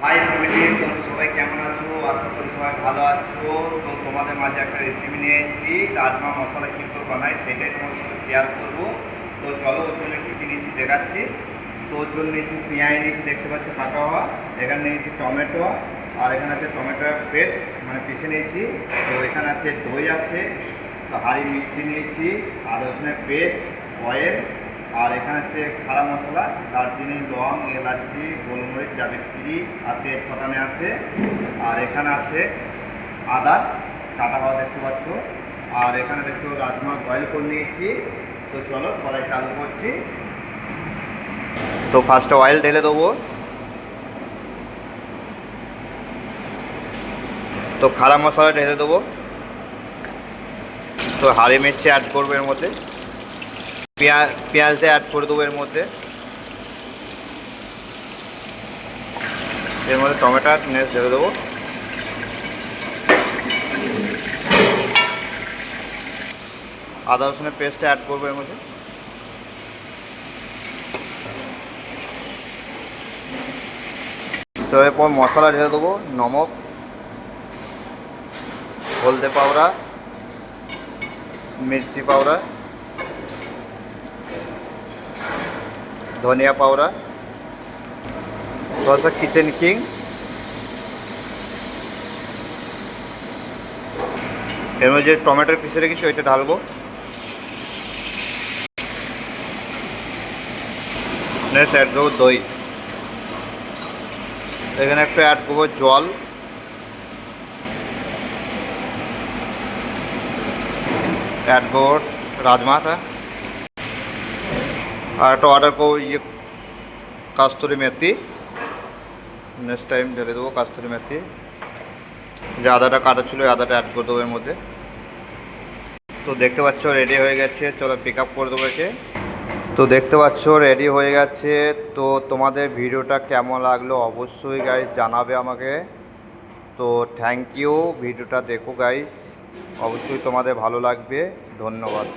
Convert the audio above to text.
High family, তোমরা সবাই কেমন আছো? আশা করি সবাই ভালো আছো। তো তোমাদের মাঝে একটা রেসিপি নিয়ে এসেছি, রাজমা মশলা কী করে বানাই সেটাই তোমার সাথে শেয়ার করবো। তো চলো, ওর জন্য কী কী নিয়েছি দেখাচ্ছি। তো ওর জন্য নিয়েছি পেঁয়াজ নিয়েছি, দেখতে পাচ্ছ কাটা হওয়া। এখানে নিয়েছি টমেটো, আর এখানে আছে টমেটোর পেস্ট মানে পিষে নিয়েছি। তো এখানে আছে দই আছে, তো হাঁড়ি মিক্সি নিয়েছি, আর রসুনের পেস্ট, অয়েল, আর এখানে আছে খাড়া মশলা, দারচিনি, লং, এলাচি, গোলমরিচ, জাবিত্রী আর তেজপাতা আছে। আর এখানে আছে আদা কাটা হওয়া, দেখতে পাচ্ছ। আর এখানে দেখছো রাজমা বয়েল করে নিয়েছি। তো চলো কড়াই চালু করছি। তো ফার্স্টে অয়েল ঢেলে দেবো। তো খাড়া মশলা ঢেলে দেবো। তো হাঁড়ি মির্চি অ্যাড করবো এর মধ্যে, পেঁয়াজ দিয়ে অ্যাড করে দেবো এর মধ্যে। এর মধ্যে টমেটো নেক্সট ঢেলে দেবো। আদা রসুনের পেস্ট অ্যাড করবো এর মধ্যে। তো এরপর মশলা ঢেলে দেবো, নমক, হলদে পাউডার, মির্চি পাউডার, ধনিয়া পাউডার, थोड़ा কিচেন কিং, এর মধ্যে যে টমেটোর পিসে রেখেছি ওইটা ঢালবো। নেক্সট অ্যাড করবো দই। এখানে একটু অ্যাড করবো জল। অ্যাড করবো রাজমাটা। আর একটা অর্ডার করবো কাস্তুরি মেথি। নেক্সট টাইম ঢেলে দেবো কাস্তুরি মেথি। যে আদাটা কাটা ছিল ওই আদাটা অ্যাড করে দেবো এর মধ্যে। তো দেখতে পাচ্ছ রেডি হয়ে গেছে, চলো পিক আপ করে দেবো একে। তো দেখতে পাচ্ছ রেডি হয়ে গেছে। তো তোমাদের ভিডিওটা কেমন লাগলো অবশ্যই গাইস জানাবে আমাকে। তো থ্যাংক ইউ, ভিডিওটা দেখো গাইস, অবশ্যই তোমাদের ভালো লাগবে। ধন্যবাদ।